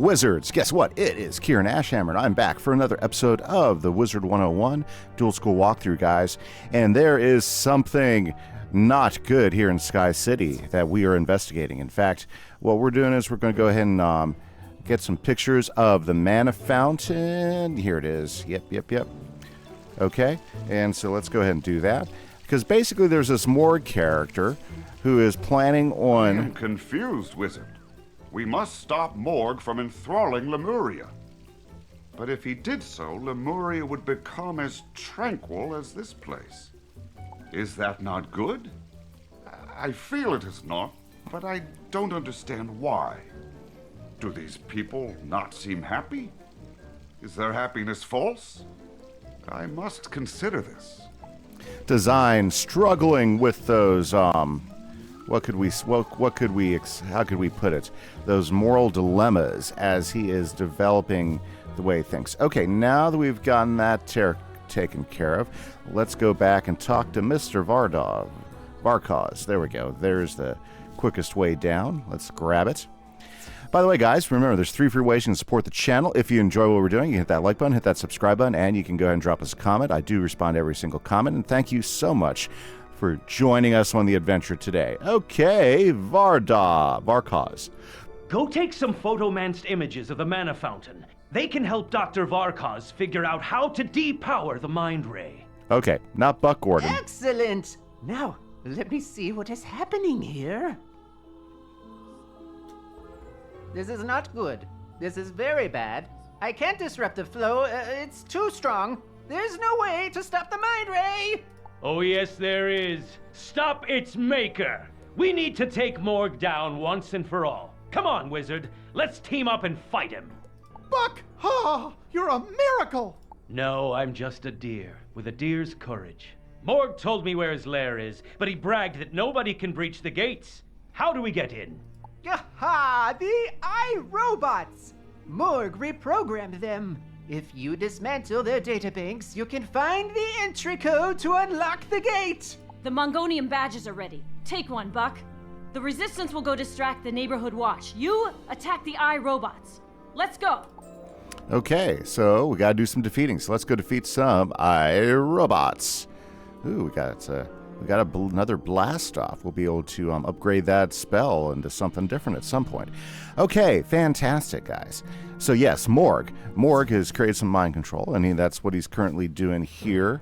Wizards. Guess what? It is Kieran Ashhammer, and I'm back for another episode of the Wizard101 Dual School Walkthrough, guys. And there is something not good here in Sky City that we are investigating. In fact, what we're doing is we're going to go ahead and get some pictures of the mana fountain. Here it is. Yep. Okay, and so let's go ahead and do that. Because basically there's this Morg character who is planning on... I am confused, Wizard. We must stop Morg from enthralling Lemuria. But if he did so, Lemuria would become as tranquil as this place. Is that not good? I feel it is not, but I don't understand why. Do these people not seem happy? Is their happiness false? I must consider this. Design struggling with those how could we put it? Those moral dilemmas as he is developing the way he thinks. Okay, now that we've gotten that taken care of, let's go back and talk to Mr. Varkaz. There we go. There's the quickest way down. Let's grab it. By the way, guys, remember, there's 3 free ways you can support the channel. If you enjoy what we're doing, you can hit that like button, hit that subscribe button, and you can go ahead and drop us a comment. I do respond to every single comment, and thank you so much for joining us on the adventure today. Okay, Varkaz. Go take some photomanced images of the mana fountain. They can help Dr. Varkaz figure out how to depower the mind ray. Okay, not Buck Gordon. Excellent! Now, let me see what is happening here. This is not good. This is very bad. I can't disrupt the flow. It's too strong. There's no way to stop the mind ray! Oh yes, there is. Stop its maker! We need to take Morg down once and for all. Come on, Wizard. Let's team up and fight him. Buck! Ha! You're a miracle! No, I'm just a deer, with a deer's courage. Morg told me where his lair is, but he bragged that nobody can breach the gates. How do we get in? Aha! The iRobots! Morg reprogrammed them. If you dismantle their databanks, you can find the entry code to unlock the gate! The Mongolian badges are ready. Take one, Buck. The Resistance will go distract the neighborhood watch. You attack the iRobots. Let's go! Okay, so we gotta do some defeating. So let's go defeat some iRobots. Ooh, we got another blast off. We'll be able to upgrade that spell into something different at some point. Okay, fantastic, guys. So yes, Morg has created some mind control, and that's what he's currently doing here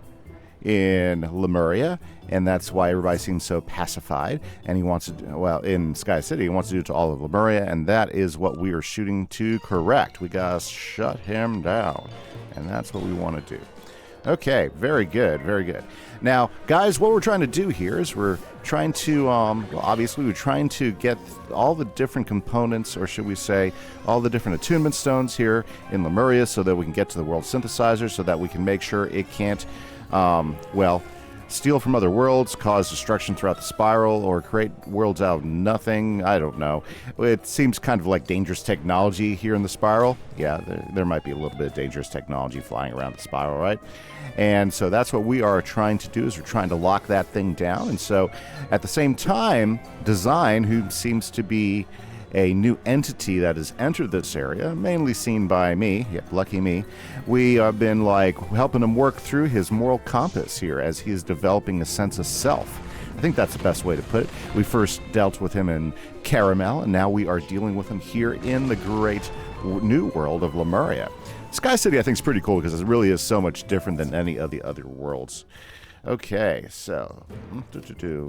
in Lemuria, and that's why everybody seems so pacified. And he wants to, in Sky City, he wants to do it to all of Lemuria, and that is what we are shooting to correct. We gotta shut him down, and that's what we want to do. Okay, very good, very good. Now, guys, what we're trying to do here is we're trying to, obviously we're trying to get all the different components, or should we say, all the different attunement stones here in Lemuria so that we can get to the world synthesizer, so that we can make sure it can't, steal from other worlds, cause destruction throughout the spiral, or create worlds out of nothing. I don't know. It seems kind of like dangerous technology here in the spiral. Yeah, there might be a little bit of dangerous technology flying around the spiral, right? And so that's what we are trying to do, is we're trying to lock that thing down. And so at the same time, Design, who seems to be a new entity that has entered this area, mainly seen by me, lucky me, we have been helping him work through his moral compass here as he is developing a sense of self. I think that's the best way to put it. We first dealt with him in Caramel, and now we are dealing with him here in the great new world of Lemuria. Sky City, I think, is pretty cool because it really is so much different than any of the other worlds. Okay, so,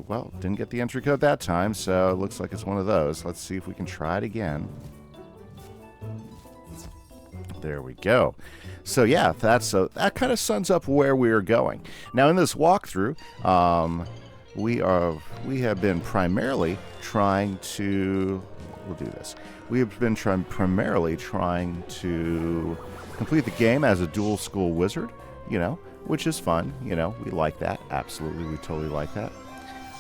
well, didn't get the entry code that time, so it looks like it's one of those. Let's see if we can try it again. There we go. So yeah, that kind of sums up where we are going. Now in this walkthrough, we have been primarily trying to, we'll do this. We have been primarily trying to complete the game as a dual school wizard, which is fun. We like that. Absolutely, we totally like that.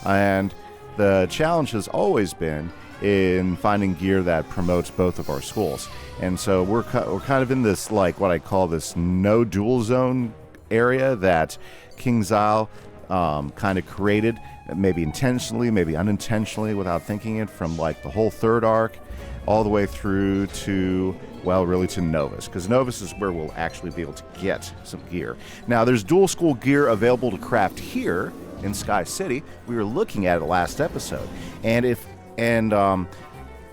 And the challenge has always been in finding gear that promotes both of our schools. And so we're kind of in this, what I call this no dual zone area that King Zyle kind of created maybe intentionally, maybe unintentionally, without thinking it, from like the whole third arc all the way through to, well, really to Novus, because Novus is where we'll actually be able to get some gear. Now, there's dual school gear available to craft here in Sky City. We were looking at it last episode, and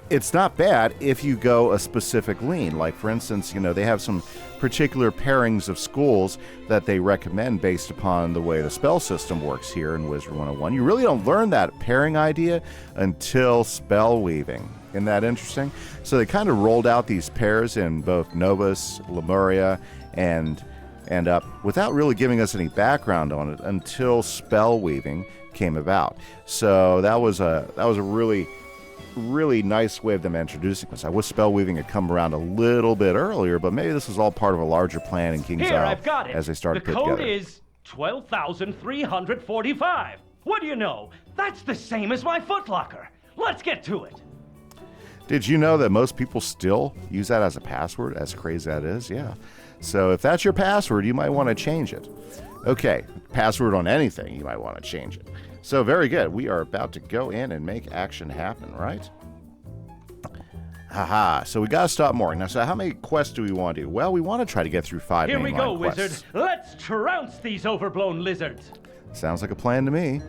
it's not bad if you go a specific lean. Like, for instance, they have some particular pairings of schools that they recommend based upon the way the spell system works here in Wizard101. You really don't learn that pairing idea until spell weaving. Isn't that interesting? So they kind of rolled out these pairs in both Novus, Lemuria, and up without really giving us any background on it until spell weaving came about. So that was a really nice way of them introducing us. I wish spell weaving had come around a little bit earlier, but maybe this is all part of a larger plan in King's Here, Isle I've got it. as they started to The put code together. is 12,345. What do you know? That's the same as my footlocker. Let's get to it. Did you know that most people still use that as a password, as crazy as that is? Yeah. So if that's your password, you might want to change it. Okay, password on anything, you might want to change it. So very good. We are about to go in and make action happen, right? Haha. So we got to stop Morg. Now, so how many quests do we want to do? Well, we want to try to get through 5 Here we mainline go, quests. Wizard. Let's trounce these overblown lizards. Sounds like a plan to me.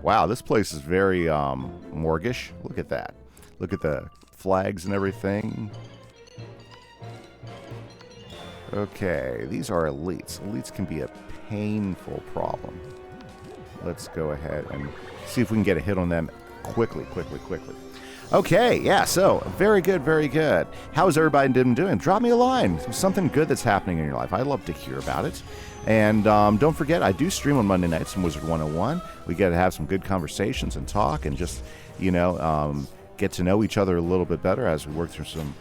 Wow, this place is very Morgish. Look at that. Look at the flags and everything. Okay, these are elites. Elites can be a painful problem. Let's go ahead and see if we can get a hit on them quickly. Okay, yeah, so very good, very good. How is everybody doing? Drop me a line. Something good that's happening in your life. I'd love to hear about it. And don't forget, I do stream on Monday nights from Wizard101. We get to have some good conversations and talk and just, get to know each other a little bit better as we work through some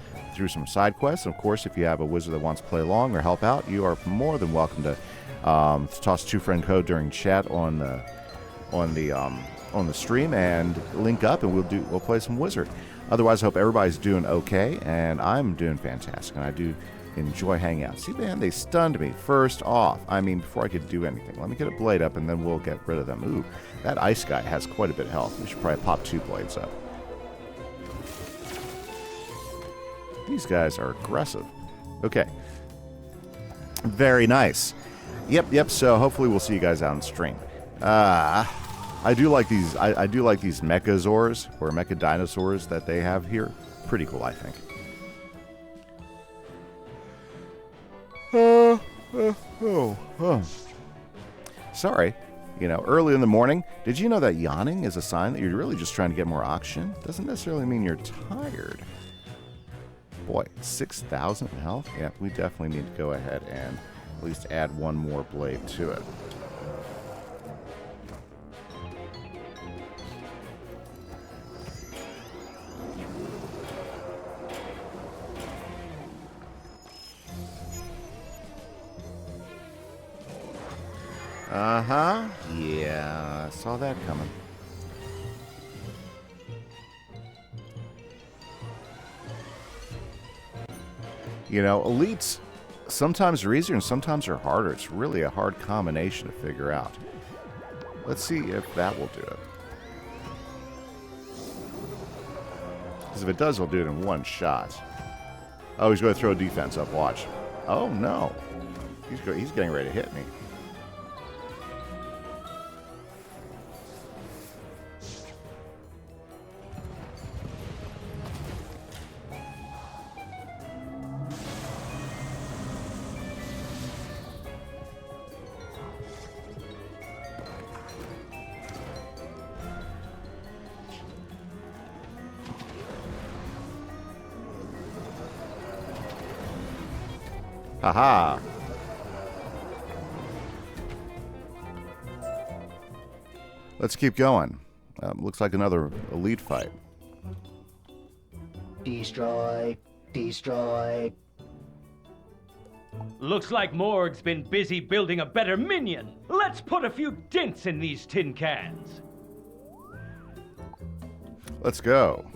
side quests. And of course, if you have a wizard that wants to play along or help out, you are more than welcome to toss 2-friend code during chat on the stream and link up, and we'll play some Wizard. Otherwise, I hope everybody's doing okay, and I'm doing fantastic, and I do enjoy hanging out. See, man, they stunned me first off. I mean, before I could do anything. Let me get a blade up, and then we'll get rid of them. Ooh, that ice guy has quite a bit of health. We should probably pop 2 blades up. These guys are aggressive. Okay. Very nice. Yep. So hopefully we'll see you guys out on stream. I do like these. I do like these mechazors or mecha dinosaurs that they have here. Pretty cool, I think. Sorry. Early in the morning. Did you know that yawning is a sign that you're really just trying to get more oxygen? Doesn't necessarily mean you're tired. Boy, 6,000 health? Yeah, we definitely need to go ahead and at least add 1 more blade to it. Uh-huh. Yeah, I saw that coming. Elites sometimes are easier and sometimes are harder. It's really a hard combination to figure out. Let's see if that will do it. Because if it does, we'll do it in 1 shot. Oh, he's going to throw a defense up. Watch. Oh, no. He's getting ready to hit me. Haha. Let's keep going. Looks like another elite fight. Destroy. Looks like Morg's been busy building a better minion. Let's put a few dents in these tin cans. Let's go.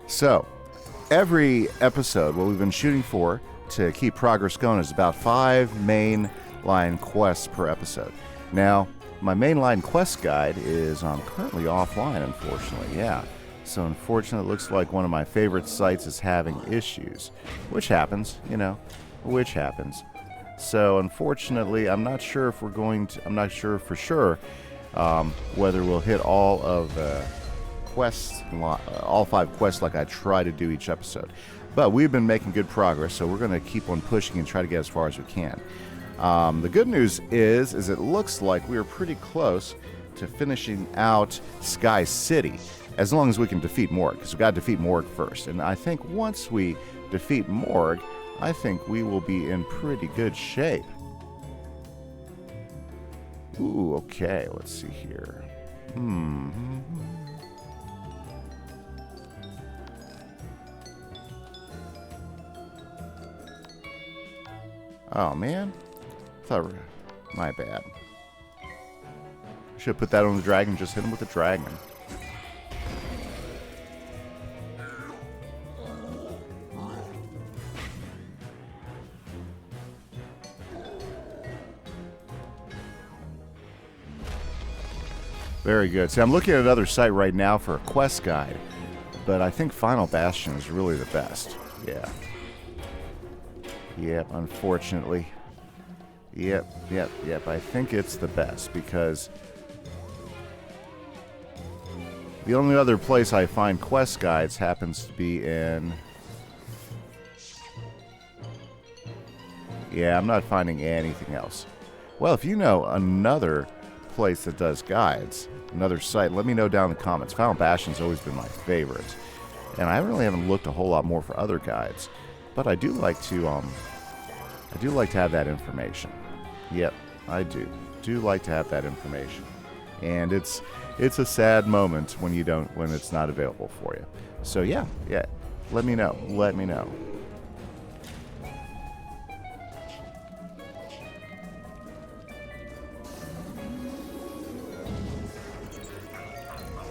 So, every episode, what we've been shooting for to keep progress going is about 5 main line quests per episode. Now, my mainline quest guide is currently offline, unfortunately, yeah. So unfortunately, it looks like one of my favorite sites is having issues, which happens, which happens. So unfortunately, I'm not sure if I'm not sure for sure whether we'll hit all of the quests, all 5 quests like I try to do each episode. But we've been making good progress, so we're going to keep on pushing and try to get as far as we can. The good news is it looks like we are pretty close to finishing out Sky City, as long as we can defeat Morg, because we've got to defeat Morg first. And I think once we defeat Morg, I think we will be in pretty good shape. Ooh, okay, let's see here. Oh, man. My bad. Should have put that on the dragon, just hit him with the dragon. Very good. See, I'm looking at another site right now for a quest guide, but I think Final Bastion is really the best. Yeah. Yep, unfortunately. Yep. I think it's the best because the only other place I find quest guides happens to be in... Yeah, I'm not finding anything else. Well, if you know another place that does guides, another site, let me know down in the comments. Final Bastion's always been my favorite, and I really haven't looked a whole lot more for other guides, but I do like to have that information. Yep, I do like to have that information, and it's a sad moment when it's not available for you. So yeah, let me know.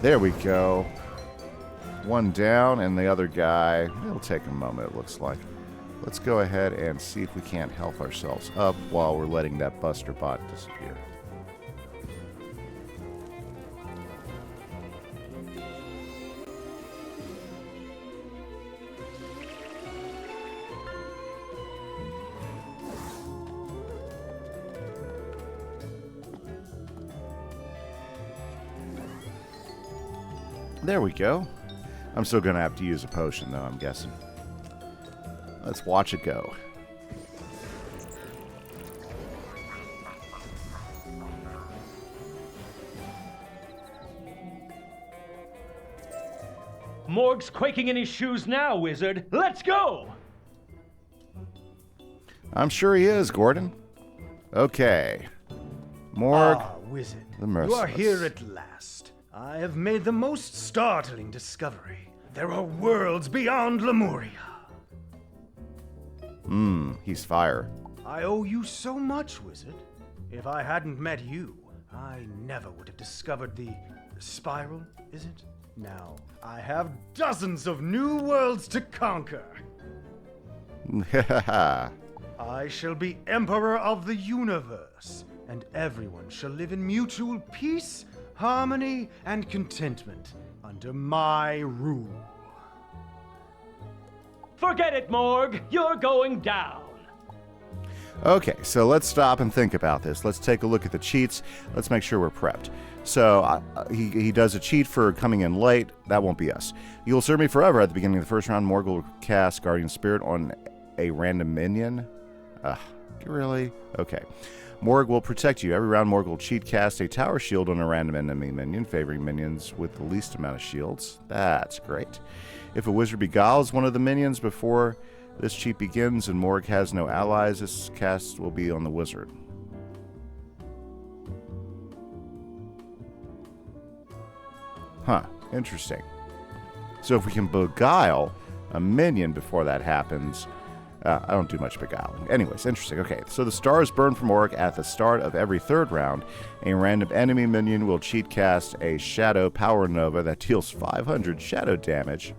There we go. One down, and the other guy, it'll take a moment, it looks like. Let's go ahead and see if we can't help ourselves up while we're letting that Buster Bot disappear. There we go. I'm still going to have to use a potion, though, I'm guessing. Let's watch it go. Morg's quaking in his shoes now, Wizard. Let's go! I'm sure he is, Gordon. Okay. Morg, Wizard, the you Merciless. are here at last. I have made the most startling discovery. There are worlds beyond Lemuria. He's fire. I owe you so much, Wizard. If I hadn't met you, I never would have discovered the spiral, is it? Now, I have dozens of new worlds to conquer. I shall be Emperor of the Universe, and everyone shall live in mutual peace, harmony, and contentment under my rule. Forget it, Morg. You're going down. Okay, so let's stop and think about this. Let's take a look at the cheats. Let's make sure we're prepped. So he does a cheat for coming in late. That won't be us. You will serve me forever. At the beginning of the first round, Morg will cast Guardian Spirit on a random minion. Really? Okay. Morg will protect you. Every round, Morg will cheat cast a tower shield on a random enemy minion, favoring minions with the least amount of shields. That's great. If a wizard beguiles one of the minions before this cheat begins and Morg has no allies, this cast will be on the wizard. Huh, interesting. So if we can beguile a minion before that happens, I don't do much beguiling. Anyways, interesting. Okay, so the stars burn from Morg at the start of every third round. A random enemy minion will cheat cast a Shadow Power Nova that deals 500 shadow damage.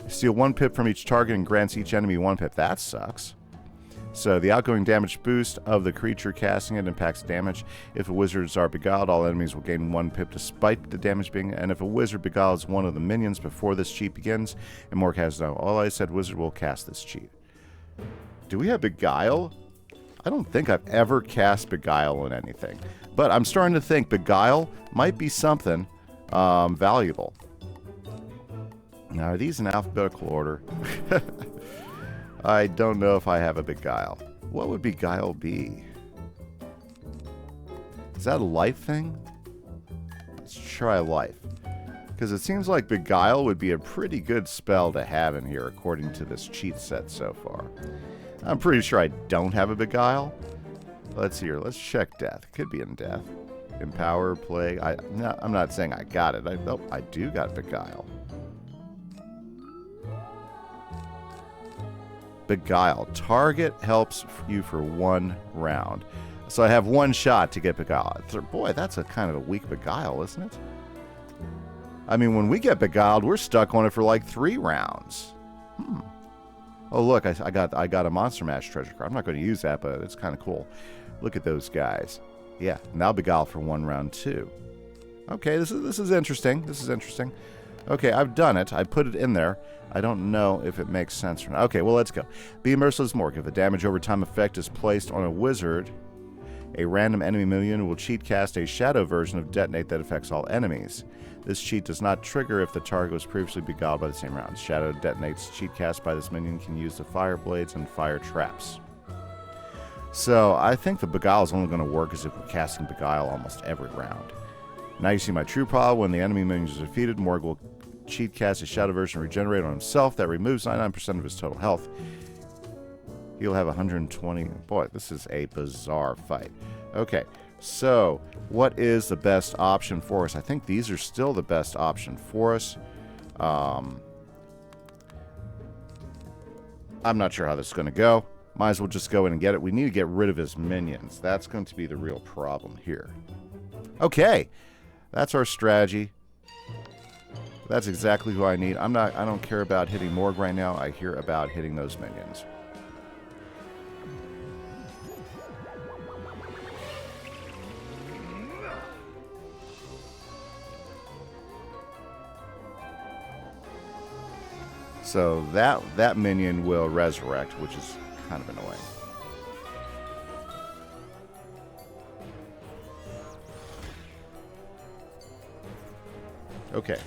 Steal 1 pip from each target and grants each enemy 1 pip. That sucks. So the outgoing damage boost of the creature casting it impacts damage. If a wizards are beguiled, all enemies will gain 1 pip despite the damage being... And if a wizard beguiles one of the minions before this cheat begins, and Morg has no... All I said, wizard will cast this cheat. Do we have beguile? I don't think I've ever cast beguile in anything. But I'm starting to think beguile might be something valuable. Now, are these in alphabetical order? I don't know if I have a beguile. What would beguile be? Is that a life thing? Let's try life. Because it seems like beguile would be a pretty good spell to have in here according to this cheat set so far. I'm pretty sure I don't have a beguile. Let's see here. Let's check death. Could be in death. Empower, plague. I'm not saying I got it. I do got beguile. Beguile. Target helps you for 1 round. So I have 1 shot to get beguile. Boy, that's a kind of a weak beguile, isn't it? I mean, when we get beguiled, we're stuck on it for like 3 rounds. Oh, look, I got a Monster Mash treasure card. I'm not going to use that, but it's kind of cool. Look at those guys. Yeah, now beguile for 1 round too. Okay, this is interesting. This is interesting. Okay, I've done it. I put it in there. I don't know if it makes sense or not. Okay, well, let's go. Be Merciless Morg. If a damage over time effect is placed on a wizard, a random enemy minion will cheat cast a shadow version of Detonate that affects all enemies. This cheat does not trigger if the target was previously beguiled by the same round. Shadow Detonates cheat cast by this minion can use the fire blades and fire traps. So I think the beguile is only going to work as if we're casting beguile almost every round. Now you see my true power. When the enemy minion is defeated, Morg will cheat cast a shadow version regenerate on himself that removes 99% of his total health. He'll have 120. Boy, this is a bizarre fight. Okay, so what is the best option for us? I think these are still the best option for us. I'm not sure how this is going to go. Might as well just go in and get it. We need to get rid of his minions. That's going to be the real problem here. Okay, that's our strategy. That's exactly who I need. I don't care about hitting Morg right now. I care about hitting those minions. So that minion will resurrect, which is kind of annoying. Okay.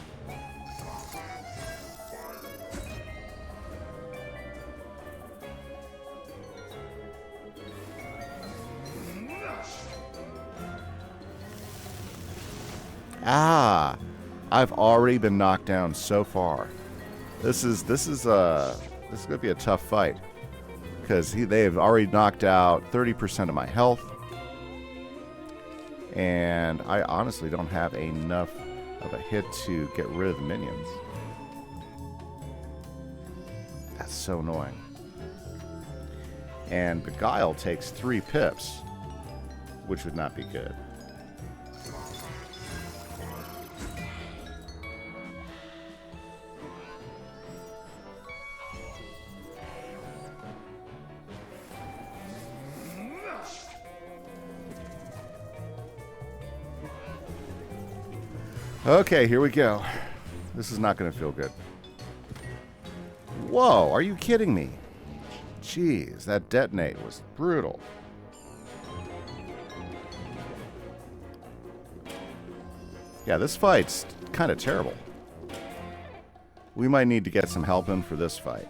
Ah, I've already been knocked down so far. This is going to be a tough fight because they have already knocked out 30% of my health, and I honestly don't have enough of a hit to get rid of the minions. That's so annoying. And Beguile takes 3 pips, which would not be good. Okay, here we go. This is not going to feel good. Whoa, are you kidding me? Jeez, that detonate was brutal. Yeah, this fight's kind of terrible. We might need to get some help in for this fight.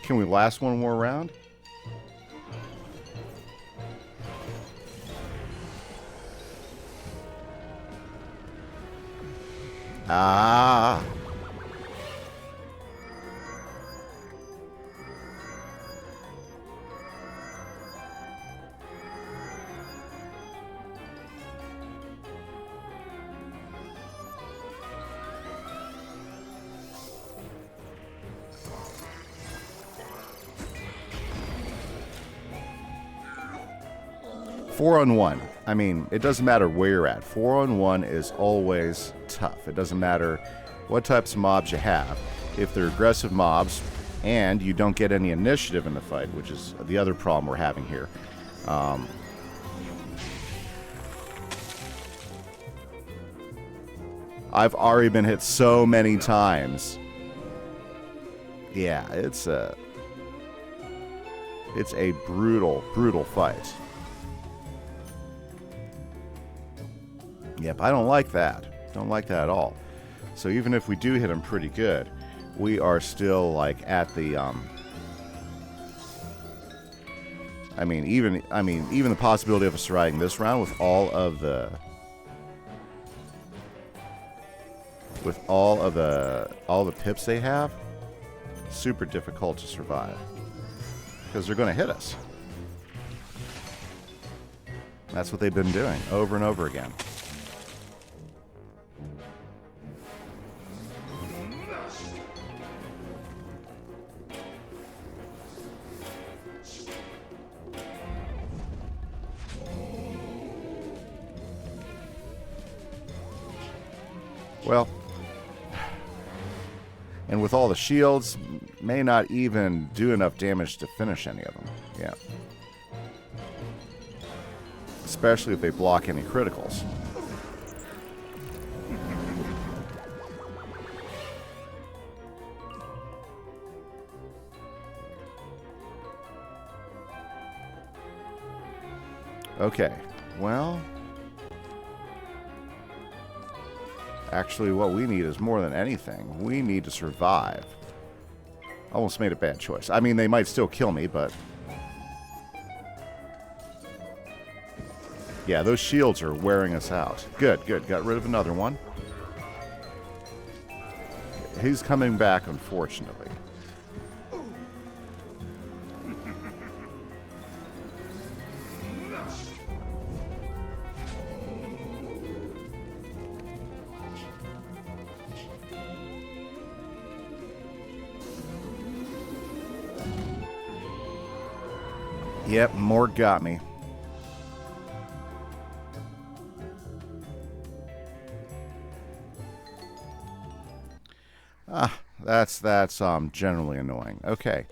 Can we last one more round? Ah. 4-on-1. I mean, it doesn't matter where you're at. 4-on-1 is always tough. It doesn't matter what types of mobs you have. If they're aggressive mobs and you don't get any initiative in the fight, which is the other problem we're having here. I've already been hit so many times. Yeah, it's a brutal, brutal fight. Yep, I don't like that. Don't like that at all. So even if we do hit him pretty good, we are still like at the even the possibility of us surviving this round with all of the pips they have, super difficult to survive because they're going to hit us. That's what they've been doing over and over again. Well, and with all the shields, may not even do enough damage to finish any of them. Yeah. Especially if they block any criticals. Okay, well... Actually, what we need is more than anything. We need to survive. Almost made a bad choice. I mean, they might still kill me, but... Yeah, those shields are wearing us out. Good, good. Got rid of another one. He's coming back, unfortunately. Yep, Morg got me. That's generally annoying. Okay.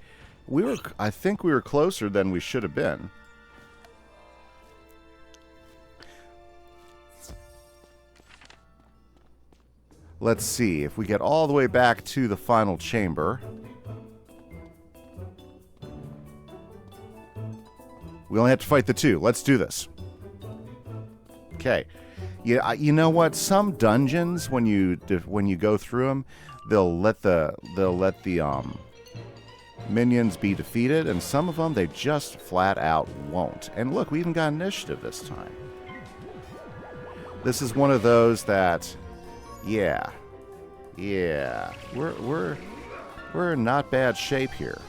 I think we were closer than we should have been. Let's see if we get all the way back to the final chamber. We only have to fight the two. Let's do this. Okay. Yeah, you know what? Some dungeons, when you go through them, they'll let the minions be defeated, and some of them they just flat out won't. And look, we even got initiative this time. This is one of those that, yeah, we're in not bad shape here.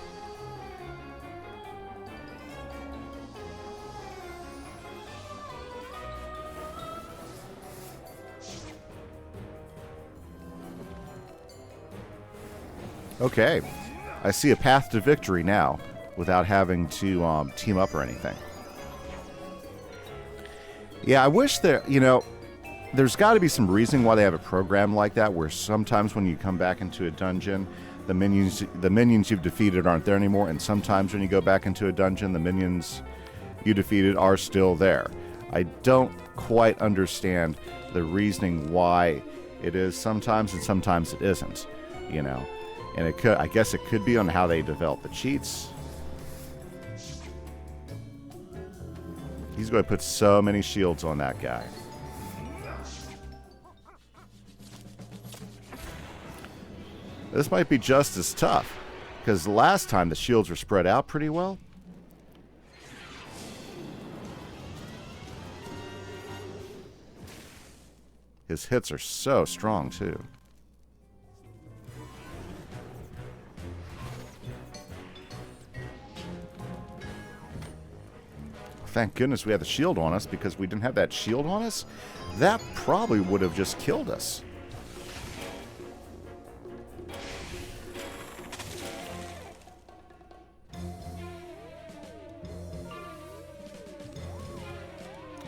Okay, I see a path to victory now without having to team up or anything. Yeah, I wish there's got to be some reason why they have a program like that, where sometimes when you come back into a dungeon, the minions you've defeated aren't there anymore, and sometimes when you go back into a dungeon, the minions you defeated are still there. I don't quite understand the reasoning why it is sometimes and sometimes it isn't, you know. And I guess it could be on how they develop the cheats. He's going to put so many shields on that guy. This might be just as tough, because last time the shields were spread out pretty well. His hits are so strong, too. Thank goodness we had the shield on us, because if we didn't have that shield on us, that probably would have just killed us.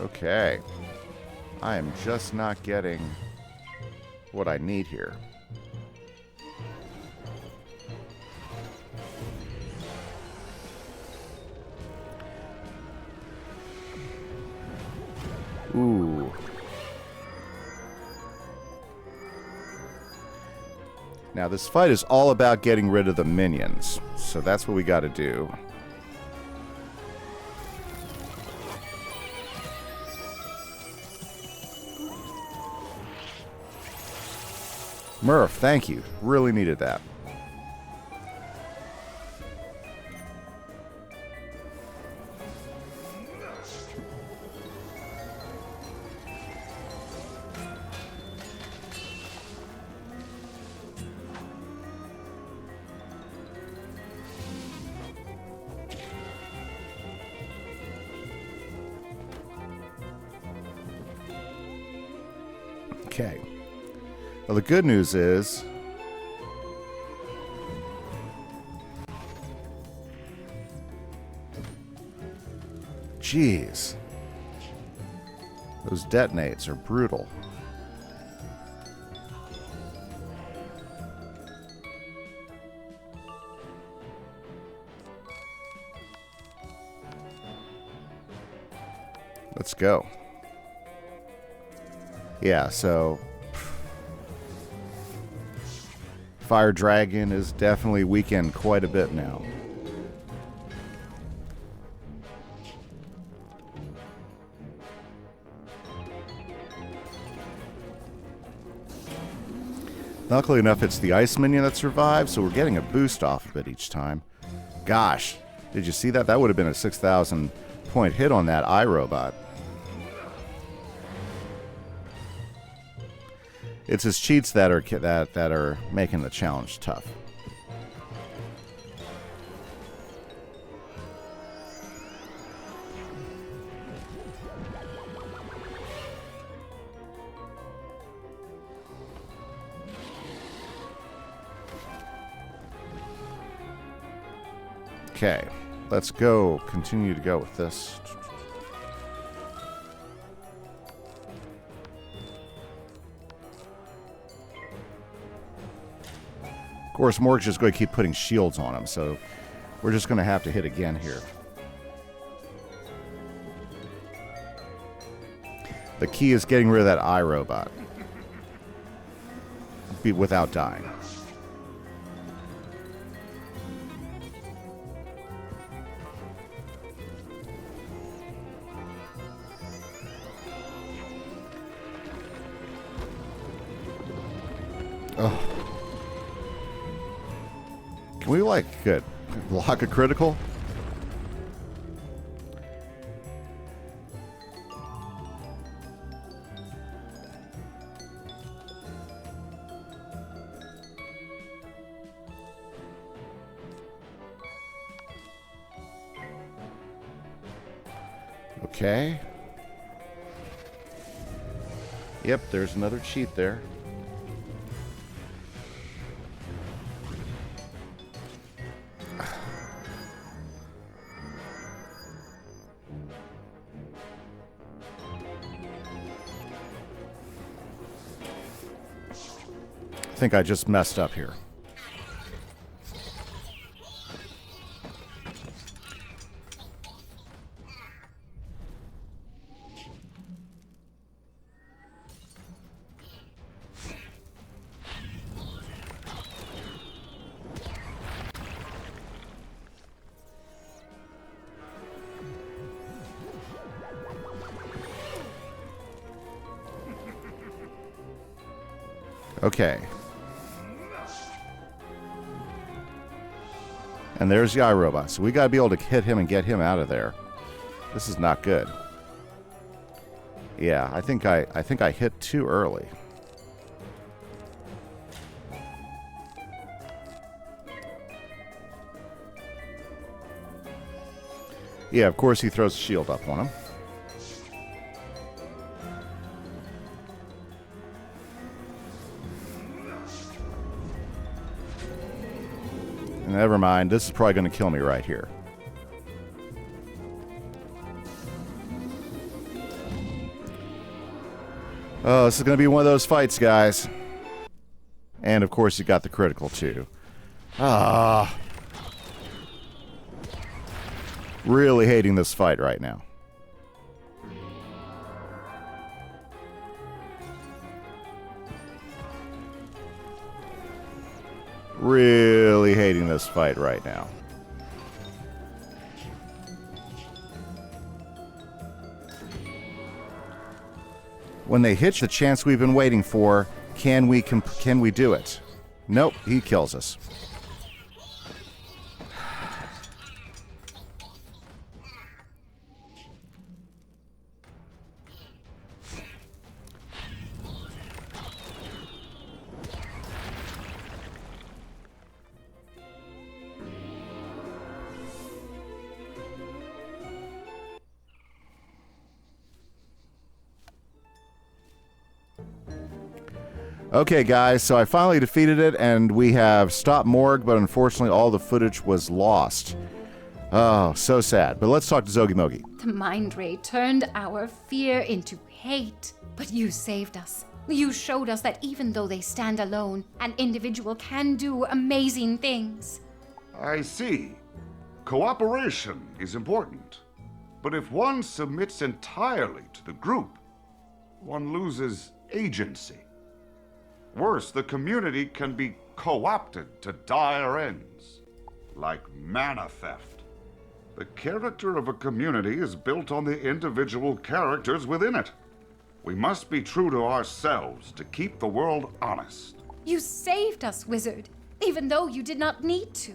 Okay. I am just not getting what I need here. Ooh. Now, this fight is all about getting rid of the minions, so that's what we got to do. Murph, thank you. Really needed that. Okay. Well, the good news is jeez. Those detonates are brutal. Let's go. Yeah, so Fire Dragon is definitely weakened quite a bit now. Luckily enough, it's the ice minion that survives, so we're getting a boost off of it each time. Gosh, did you see that? That would have been a 6,000 point hit on that iRobot. It's his cheats that are making the challenge tough. Okay, let's go. Continue to go with this. Of course, Morg's just going to keep putting shields on him, so we're just going to have to hit again here. The key is getting rid of that iRobot without dying. Oh. Can we, like, block a critical? Okay. Yep, there's another cheat there. I think I just messed up here. Okay. And there's the iRobot. So we got to be able to hit him and get him out of there. This is not good. Yeah, I think I hit too early. Yeah, of course he throws a shield up on him. Never mind, this is probably going to kill me right here. Oh, this is going to be one of those fights, guys. And, of course, you got the critical, too. Ah. Really hating this fight right now. Really hating this fight right now. When they hit the chance we've been waiting for, can we do it? Nope, he kills us. Okay, guys, so I finally defeated it, and we have stopped Morg, but unfortunately all the footage was lost. Oh, so sad. But let's talk to Zogi Mogi. The mind ray turned our fear into hate, but you saved us. You showed us that even though they stand alone, an individual can do amazing things. I see. Cooperation is important. But if one submits entirely to the group, one loses agency. Worse, the community can be co-opted to dire ends, like mana theft. The character of a community is built on the individual characters within it. We must be true to ourselves to keep the world honest. You saved us, Wizard, even though you did not need to.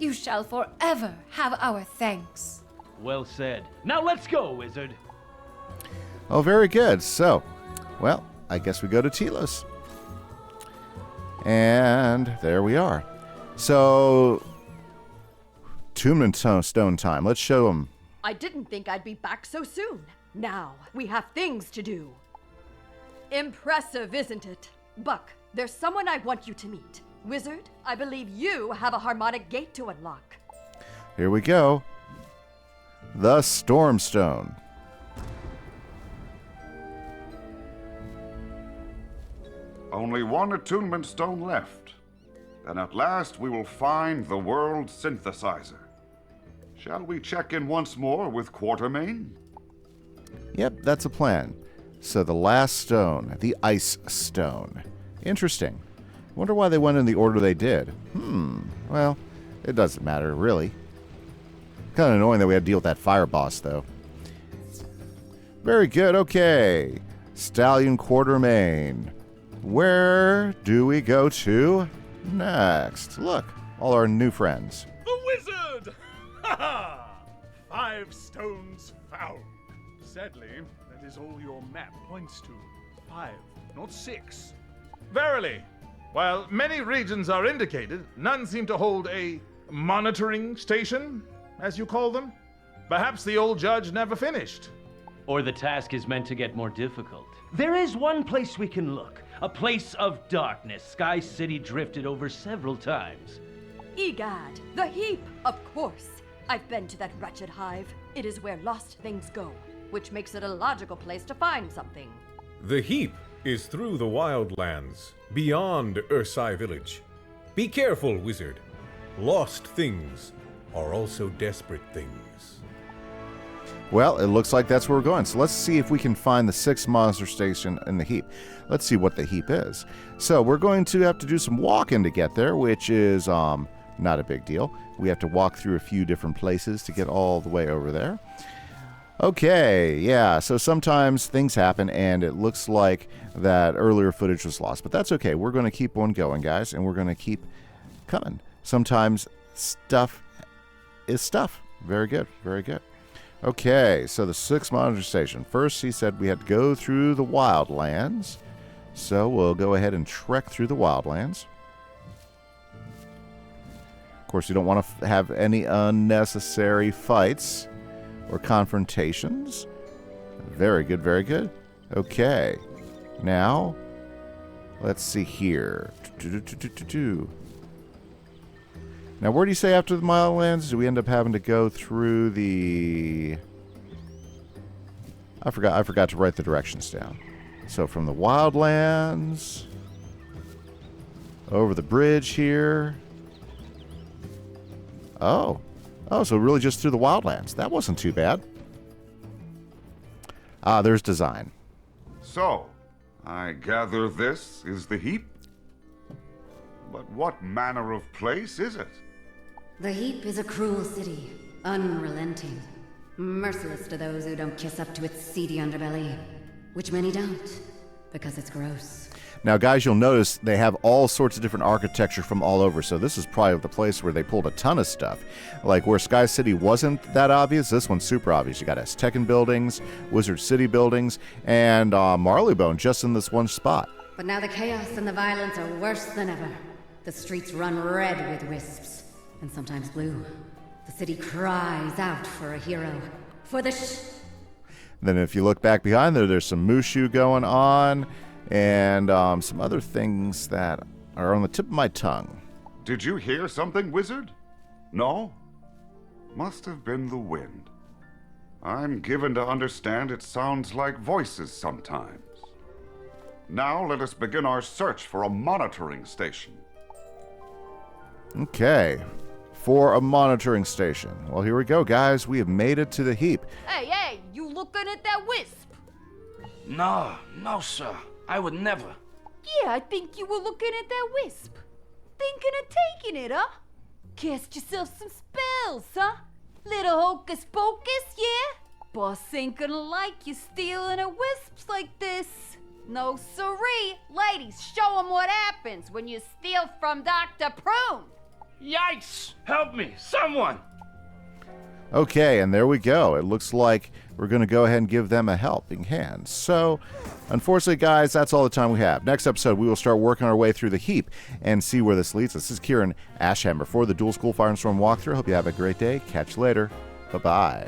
You shall forever have our thanks. Well said. Now let's go, Wizard. Oh, very good. So, well, I guess we go to Telos. And there we are. So, Tombstone Stone time. Let's show them. I didn't think I'd be back so soon. Now, we have things to do. Impressive, isn't it? Buck, there's someone I want you to meet. Wizard, I believe you have a harmonic gate to unlock. Here we go. The Stormstone. Only one attunement stone left. Then at last we will find the world synthesizer. Shall we check in once more with Quartermain? Yep, that's a plan. So the last stone, the Ice Stone. Interesting. Wonder why they went in the order they did. Well, it doesn't matter, really. Kind of annoying that we had to deal with that fire boss, though. Very good, okay. Stallion Quartermain. Where do we go to next? Look, all our new friends. The wizard! Ha ha! 5 stones found. Sadly, that is all your map points to. 5, not 6. Verily, while many regions are indicated, none seem to hold a monitoring station, as you call them. Perhaps the old judge never finished. Or the task is meant to get more difficult. There is one place we can look. A place of darkness Sky City drifted over several times. Egad, the heap, of course. I've been to that wretched hive. It is where lost things go, which makes it a logical place to find something. The heap is through the wildlands, beyond Ursai village. Be careful, wizard. Lost things are also desperate things. Well, it looks like that's where we're going. So let's see if we can find the 6th monster station in the heap. Let's see what the heap is. So we're going to have to do some walking to get there, which is not a big deal. We have to walk through a few different places to get all the way over there. Okay, yeah, so sometimes things happen, and it looks like that earlier footage was lost. But that's okay. We're going to keep on going, guys, and we're going to keep coming. Sometimes stuff is stuff. Very good, very good. Okay, so the 6th monitor station. First, he said we had to go through the wildlands. So we'll go ahead and trek through the wildlands. Of course, you don't want to have any unnecessary fights or confrontations. Very good, very good. Okay, now, let's see here. Now, where do you say after the wildlands? Do we end up having to go through the... I forgot to write the directions down. So from the Wildlands over the bridge here. Oh, so really just through the Wildlands. That wasn't too bad. There's design. So, I gather this is the heap? But what manner of place is it? The Heap is a cruel city, unrelenting, merciless to those who don't kiss up to its seedy underbelly, which many don't, because it's gross. Now, guys, you'll notice they have all sorts of different architecture from all over, so this is probably the place where they pulled a ton of stuff. Like where Sky City wasn't that obvious, this one's super obvious. You got Aztecan buildings, Wizard City buildings, and Marleybone just in this one spot. But now the chaos and the violence are worse than ever. The streets run red with wisps, and sometimes blue. The city cries out for a hero, for the Then if you look back behind there, there's some Mushu going on, and some other things that are on the tip of my tongue. Did you hear something, Wizard? No? Must have been the wind. I'm given to understand it sounds like voices sometimes. Now let us begin our search for a monitoring station. Okay, for a monitoring station. Well, here we go, guys. We have made it to the heap. Hey, you looking at that wisp? No, sir. I would never. Yeah, I think you were looking at that wisp. Thinking of taking it, huh? Cast yourself some spells, huh? Little hocus pocus, yeah? Boss ain't gonna like you stealing a wisps like this. No siree. Ladies, show 'em what happens when you steal from Dr. Prune. Yikes! Help me, someone! Okay, and there we go. It looks like we're going to go ahead and give them a helping hand. So, unfortunately, guys, that's all the time we have. Next episode, we will start working our way through the heap and see where this leads us. This is Kieran Ashhammer for the Dual School Fire and Storm walkthrough. Hope you have a great day. Catch you later. Bye-bye.